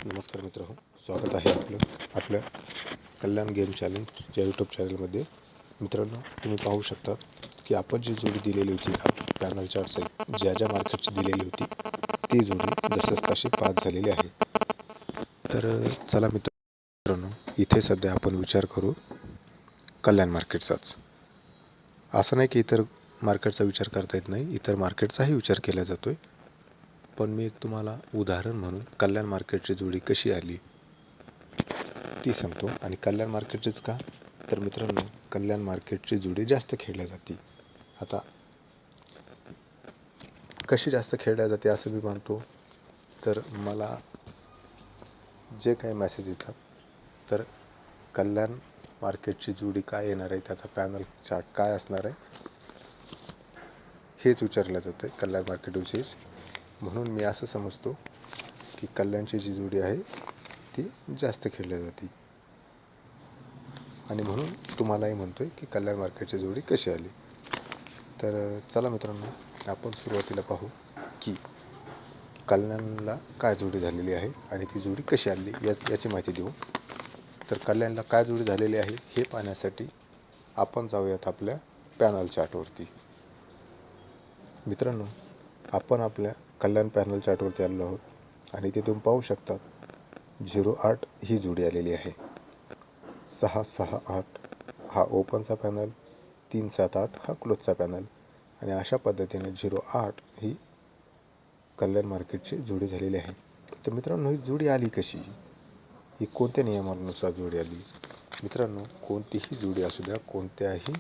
नमस्कार मित्रांनो, स्वागत आहे आपल्या कल्याण गेम चॅलेंज या यूट्यूब चॅनलमध्ये. मित्रांनो, तुम्ही पाहू शकता की आपण जी जोडी दिलेली होती पॅनल चार्ट ज्या मार्केटची दिलेली होती ती जोडी जसंच तशी पास झालेली आहे. तर चला मित्रांनो, इथे सध्या आपण विचार करू कल्याण मार्केटचाच. असं नाही की इतर मार्केटचा विचार करता येत नाही, इतर मार्केटचाही विचार केला जातो आहे. पण मी तुम्हाला उदाहरण म्हणून कल्याण मार्केटची जोडी कशी आली ती सांगतो. आणि कल्याण मार्केटचीच का, तर मित्रांनो कल्याण मार्केटची जोडी जास्त खेळल्या जाते. आता कशी जास्त खेळल्या जाते असं मी मानतो, तर मला जे काही मेसेज येतात तर कल्याण मार्केटची जोडी काय येणार आहे, त्याचा पॅनल चार्ट काय असणार आहे हेच विचारलं जातं आहे कल्याण मार्केटविषयीच. म्हणून मी असं समजतो की कल्याणची जी जोडी आहे ती जास्त खेळल्या जाते, आणि म्हणून तुम्हालाही म्हणतोय की कल्याण मार्केटची जोडी कशी आली. तर चला मित्रांनो, आपण सुरुवातीला पाहू की कल्याणला काय जोडी झालेली आहे आणि ती जोडी कशी आली याची माहिती देऊ. तर कल्याणला काय जोडी झालेली आहे हे पाहण्यासाठी आपण जाऊयात आपल्या पॅनल चार्टवरती. मित्रांनो, आपण आपल्या कल्याण पॅनल चार्टवरती आलेलो आहोत आणि तिथून पाहू शकतात 08 ही जोडी आलेली आहे. 668 हा ओपनचा पॅनल, 378 हा क्लोजचा पॅनल, आणि अशा पद्धतीने 08 ही कल्याण मार्केटची जोडी झालेली आहे. तर मित्रांनो, ही जोडी आली कशी, ही कोणत्या नियमानुसार जोडी आली? मित्रांनो, कोणतीही जोडी असू द्या, कोणत्याही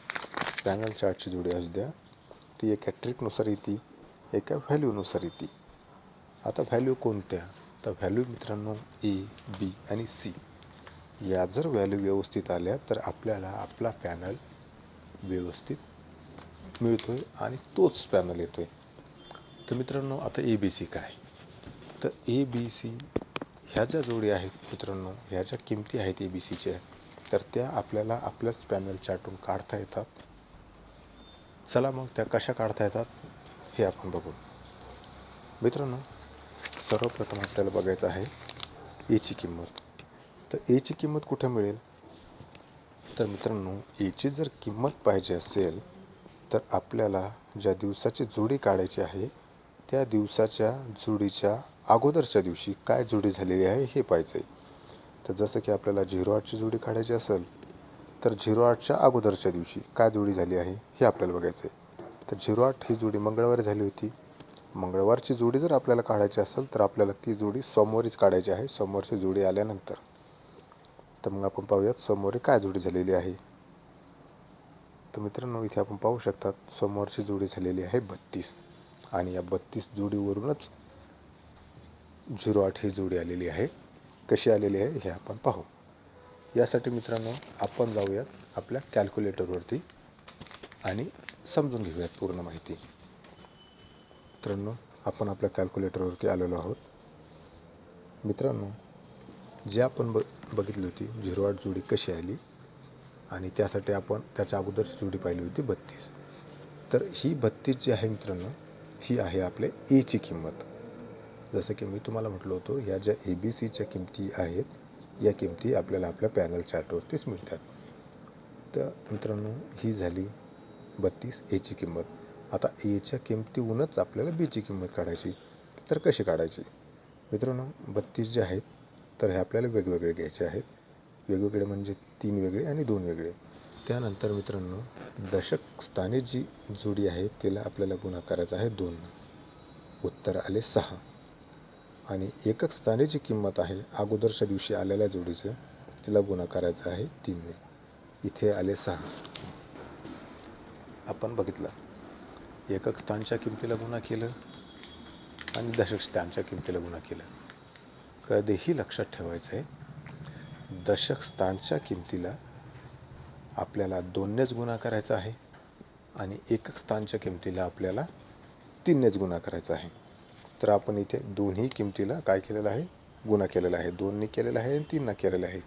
पॅनल चार्टची जोडी असू द्या, ती एका ट्रिकनुसार येते, एका व्हॅल्यूनुसार येते. आता व्हॅल्यू कोणत्या, तर व्हॅल्यू मित्रांनो A, B आणि C या जर व्हॅल्यू व्यवस्थित आल्या तर आपल्याला आपला पॅनल व्यवस्थित मिळतोय आणि तोच पॅनल येतोय. तर मित्रांनो, आता ABC काय, तर ABC ह्या ज्या जोडी आहेत मित्रांनो, ह्या ज्या किमती आहेत ABCच्या, तर त्या आपल्याला आपल्याच पॅनल चार्टून काढता येतात. चला मग त्या कशा काढता येतात हे आपण बघू. मित्रांनो, सर्वप्रथम आपल्याला बघायचं आहे Aची किंमत. तर Aची किंमत कुठे मिळेल, तर मित्रांनो Aची जर किंमत पाहिजे असेल तर आपल्याला ज्या दिवसाची जोडी काढायची आहे त्या दिवसाच्या जोडीच्या अगोदरच्या दिवशी काय जोडी झालेली आहे हे पाहायचं आहे. तर जसं की आपल्याला 08ची जोडी काढायची असेल तर 08च्या अगोदरच्या दिवशी काय जोडी झाली आहे हे आपल्याला बघायचं आहे. तर 08 ही जोडी मंगळवारी झाली होती. मंगळवारची जोडी जर आपल्याला काढायची असेल तर आपल्याला ती जोडी सोमवारीच काढायची आहे, सोमवारची जोडी आल्यानंतर. तर मग आपण पाहूयात सोमवारी काय जोडी झालेली आहे. तर मित्रांनो, इथे आपण पाहू शकतात सोमवारची जोडी झालेली आहे 32, आणि या 32 जोडीवरूनच 08 ही जोडी आलेली आहे. कशी आलेली आहे हे आपण पाहू. यासाठी मित्रांनो आपण जाऊयात आपल्या कॅल्क्युलेटरवरती आणि समजून घेऊयात पूर्ण माहिती. मित्रांनो, आपण आपल्या कॅल्क्युलेटरवरती आलेलो आहोत. मित्रांनो, जे आपण बघितली होती 08 जोडी कशी आली, आणि त्यासाठी आपण त्याच्या अगोदरची जोडी पाहिली होती 32. तर ही 32 जी आहे मित्रांनो, ही आहे आपल्या Aची किंमत. जसं की मी तुम्हाला म्हटलं होतं, ह्या ज्या ABCच्या किमती आहेत या किमती आपल्याला आपल्या पॅनल चार्टवरतीच मिळतात. तर मित्रांनो, ही झाली 32 Aची किंमत. आता Aच्या किमतीहूनच आपल्याला Bची किंमत काढायची. तर कशी काढायची? मित्रांनो, 32 जे आहेत तर हे आपल्याला वेगवेगळे घ्यायचे आहेत. वेगवेगळे म्हणजे 3 वेगळे आणि 2 वेगळे. त्यानंतर मित्रांनो, दशक स्थानी जी जोडी आहे तिला आपल्याला गुणा करायचा आहे 2. उत्तर आले 6. आणि एकक स्थानी जी किंमत आहे अगोदरच्या दिवशी आलेल्या जोडीचं, तिला गुणा करायचं आहे 3. इथे आले 6. आपण बघितलं, एकक स्थानच्या किमतीला गुणा केलं आणि दशक स्थानच्या किमतीला गुणा केलं. कधीही लक्षात ठेवायचं आहे, दशक स्थानच्या किमतीला आपल्याला 2नेच गुणा करायचा आहे आणि एकक स्थानच्या किमतीला आपल्याला 3नेच गुणा करायचा आहे. तर आपण इथे दोन्ही किमतीला काय केलेलं आहे, गुणा केलेला आहे. 2ने केलेला आहे आणि 3ने केलेला आहे.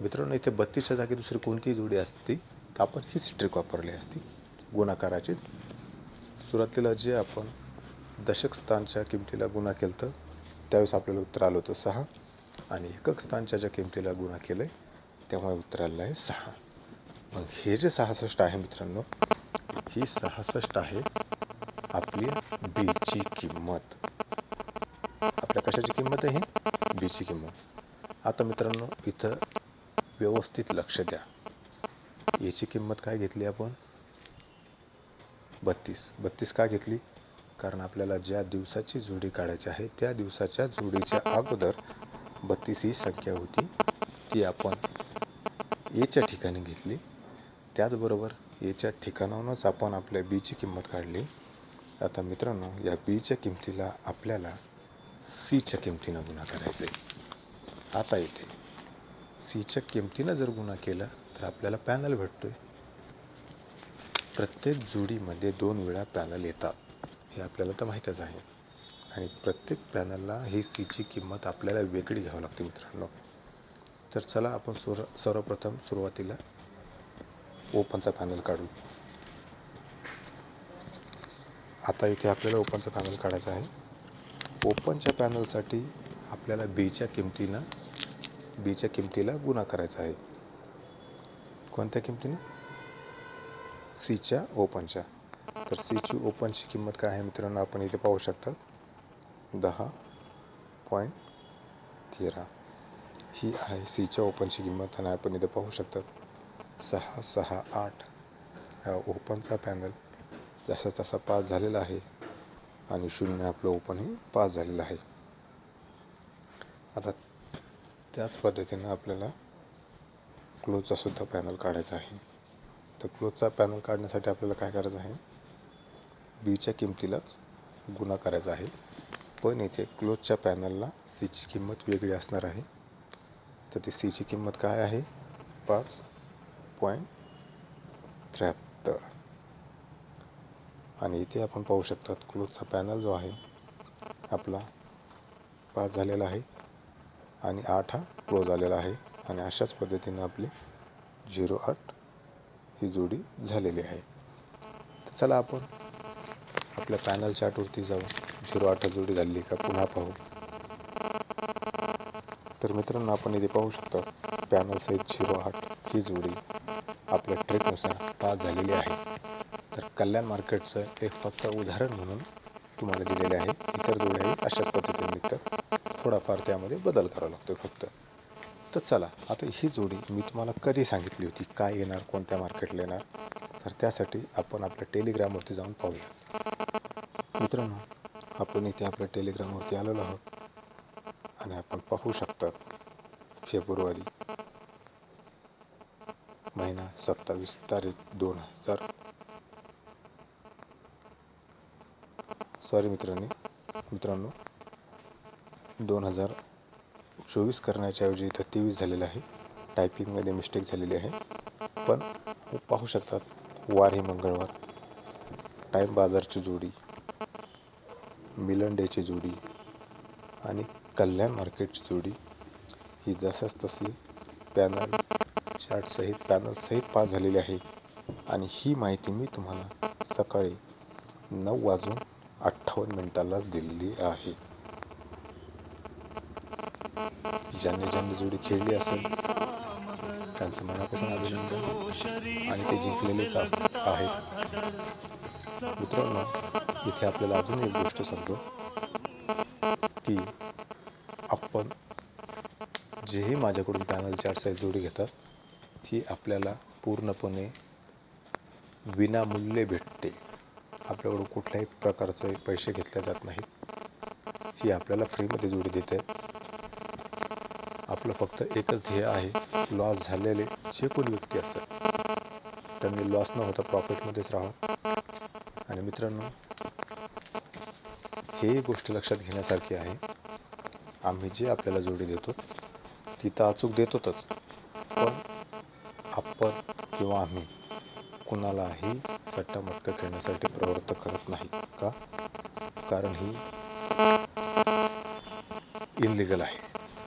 मित्रांनो, इथे 32च्या जागी दुसरी कोणतीही जोडी असती तर आपण हीच ट्रिक वापरली असती गुणाकाराची. सुरुवातीला जे आपण दशक स्थानच्या किमतीला गुणा केलं तर त्यावेळेस आपल्याला उत्तर आलं होतं 6, आणि एकक स्थानच्या ज्या किमतीला गुणा केलं आहे त्यामुळे उत्तर आलेलं आहे 6. मग हे जे 66 आहे मित्रांनो, ही 66 आहे आपली बीची किंमत. आपल्या कशाची किंमत आहे? ही बीची किंमत. आता मित्रांनो इथं व्यवस्थित लक्ष द्या. याची किंमत काय घेतली आपण? 32 का घेतली? कारण आपल्याला ज्या दिवसाची जोडी काढायची आहे त्या दिवसाच्या जोडीच्या अगोदर 32 ही संख्या होती, ती आपण एच्या ठिकाणी घेतली. त्याचबरोबर एच्या ठिकाणाहूनच आपण आपल्या बीची किंमत काढली. आता मित्रांनो या बीच्या किमतीला आपल्याला सीच्या किमतीनं गुणा करायचं आहे. आता इथे सीच्या किमतीनं जर गुणा केला तर आपल्याला पॅनल भेटतोय. प्रत्येक जोडीमध्ये 2 वेळा पॅनल येतात, हे आपल्याला तर माहीतच आहे. आणि प्रत्येक पॅनलला ही सीची किंमत आपल्याला वेगळी घ्यावी लागते मित्रांनो. तर चला आपण सर्वप्रथम सुरुवातीला ओपनचा पॅनल काढू. आता इथे आपल्याला ओपनचा पॅनल काढायचा आहे. ओपनच्या पॅनलसाठी आपल्याला बीच्या किमतीला गुणा करायचा आहे. कोणत्या किमतीने? सीच्या ओपनच्या. तर सीची ओपनची किंमत काय आहे मित्रांनो, आपण इथे पाहू शकता 10.13 ही आहे सीच्या ओपनची किंमत. आणि आपण इथे पाहू शकता 668 हा ओपनचा पॅनल जसा तसा पास झालेला आहे आणि 0 आपलं ओपनही पास झालेलं आहे. आता त्याच पद्धतीनं आपल्याला क्लोजचा सुद्धा पॅनल काढायचा आहे. तर क्लोजचा पॅनल काढण्यासाठी आपल्याला काय करायचं आहे? बीच्या किमतीलाच गुणा करायचा आहे. पण इथे क्लोजच्या पॅनलला सीची किंमत वेगळी असणार आहे. तर ती सीची किंमत काय आहे? 5.73. आणि इथे आपण पाहू शकता क्लोजचा पॅनल जो आहे आपला पास झालेला आहे आणि 8 हा क्लोज आलेला आहे. आणि अशाच पद्धतीने आपली 08 ही जोडी झालेली आहे. तर चला आपण आपल्या पॅनल चार्टवरती जाऊ. 08 जोडी झाली का पुन्हा पाहू. तर मित्रांनो आपण इथे पाहू शकता पॅनल सहित 08 ही जोडी आपल्या ट्रेकनुसार पास झालेली आहे. तर कल्याण मार्केटचं एक फक्त उदाहरण म्हणून तुम्हाला दिलेले आहे. इतर जोड्याही अशाच पद्धतीने निघतात, थोडाफार त्यामध्ये बदल करावा लागतो फक्त. तर चला आता ही जोडी मी तुम्हाला कधी सांगितली होती, काय येणार, कोणत्या मार्केटला येणार, तर त्यासाठी आपण आपल्या टेलिग्रामवरती जाऊन पाहूया. मित्रांनो आपण इथे आपल्या टेलिग्रामवरती आलेलो आहोत आणि आपण पाहू शकता फेब्रुवारी महिना 27 तारीख 2024 करण्याच्या ऐवजी इथं 23 झालेलं आहे. टायपिंगमध्ये मिस्टेक झालेली आहे. पण पाहू शकतात वार हे मंगळवार, टाईम बाजारची जोडी, मिलन डेची जोडी आणि कल्याण मार्केटची जोडी ही जसंच तशी पॅनल सहित पास झालेली आहे. आणि ही माहिती मी तुम्हाला सकाळी 9:58 दिलेली आहे. ज्यांनी जोडी खेळली असेल त्यांचं मनापासून अभिनंदन आणि ते जिंकलेले आहेत. मित्रांनो इथे आपल्याला अजून एक गोष्ट सांगतो की आपण जेही माझ्याकडून पॅनल चार्ट साईज जोडी घेतात ती आपल्याला पूर्णपणे विनामूल्य भेटते. आपल्याकडून कुठल्याही प्रकारचे पैसे घेतले जात नाहीत. ही आपल्याला फ्रीमध्ये जोडी देते. आपलं फक्त एकच ध्येय आहे, लॉस झालेले जे कोणी व्यक्ती असतात त्यांनी लॉस न होता प्रॉफिटमध्येच राहावं. आणि मित्रांनो ही गोष्ट लक्षात घेण्यासारखी आहे, आम्ही जे आपल्याला जोडी देतो ती तर अचूक देतोच, पण आपण किंवा आम्ही कुणालाही सट्टामटका खेळण्यासाठी प्रवृत्त करत नाही. का? कारण ही इनलिगल आहे.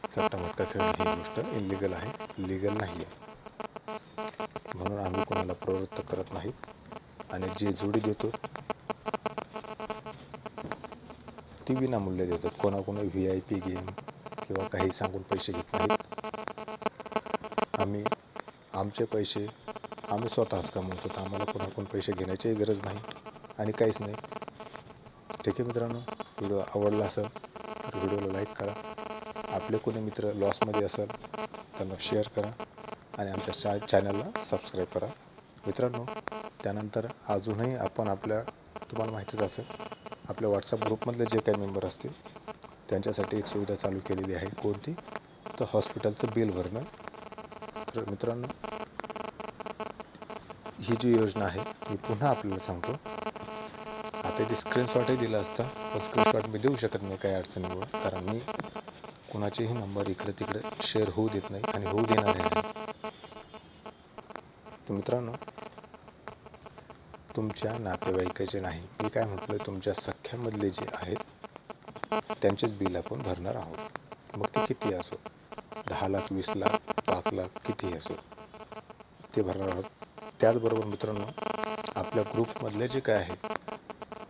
सट्टामटका खेळणं ही गोष्ट इनलिगल आहे, लिगल नाही आहे. म्हणून आम्ही कोणाला प्रवृत्त करत नाही. आणि जे जोडी देतो ती विनामूल्य देतात. कोणाकोणा VIP गेम किंवा काही सांगून पैसे घेत नाहीत. आम्ही आमचे पैसे आम्ही स्वतःच कमवतो, तर आम्हाला कोणाकडून पैसे घेण्याचीही गरज नाही आणि काहीच नाही. ठीक आहे मित्रांनो, व्हिडिओ आवडला असेल तर व्हिडिओला लाईक करा. आपले कोणी मित्र लॉसमध्ये असेल त्यांना शेअर करा आणि आमच्या चॅनलला सबस्क्राईब करा मित्रांनो. त्यानंतर अजूनही आपण तुम्हाला माहितीच असेल, आपल्या व्हॉट्सअप ग्रुपमधले जे काही मेंबर असतील त्यांच्यासाठी एक सुविधा चालू केलेली आहे. कोणती? तर हॉस्पिटलचं बिल भरणं. तर मित्रांनो, ही जी योजना आहे मी पुन्हा आपल्याला सांगतो. आता ते स्क्रीनशॉटही दिला असता, पण स्क्रीनशॉट मी देऊ शकत नाही काही अडचणीमुळे, कारण मी कुणाचेही नंबर इकडे तिकडे शेअर होऊ देत नाही आणि होऊ देणार नाही. तर मित्रांनो, तुमच्या नातेवाईकाचे नाही, मी काय म्हटलं, तुमच्या सख्यामधले जे आहेत त्यांचेच बिल आपण भरणार आहोत. मग ते किती असो, 10 लाख, 20 लाख, 5 लाख, कितीही असो, ते भरणार आहोत. त्याचबरोबर मित्रांनो, आपल्या ग्रुपमधले जे काय आहेत,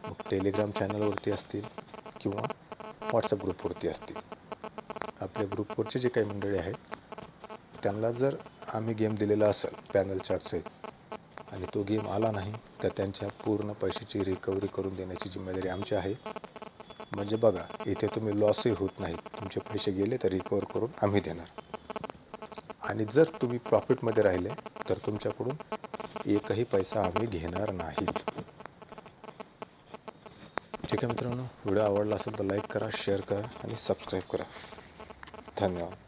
मग टेलिग्राम चॅनलवरती असतील किंवा व्हॉट्सअप ग्रुपवरती असतील, आपल्या ग्रुपवरचे जे काही मंडळी आहेत त्यांना जर आम्ही गेम दिलेला असेल पॅनल चार्टसहित आणि तो गेम आला नाही, तर त्यांच्या पूर्ण पैशाची रिकव्हरी करून देण्याची जिम्मेदारी आमची आहे. म्हणजे बघा, इथे तुम्ही लॉसही होत नाही, तुमचे पैसे गेले तर रिकवर करून आम्ही देणार. आणि जर तुम्ही प्रॉफिटमध्ये राहिले तर तुमच्याकडून एकही पैसा आम्ही घेणार नाहीत. ठीक आहे मित्रांनो, व्हिडिओ आवडला असेल तर लाईक करा, शेअर करा आणि सबस्क्राईब करा. धन्यवाद.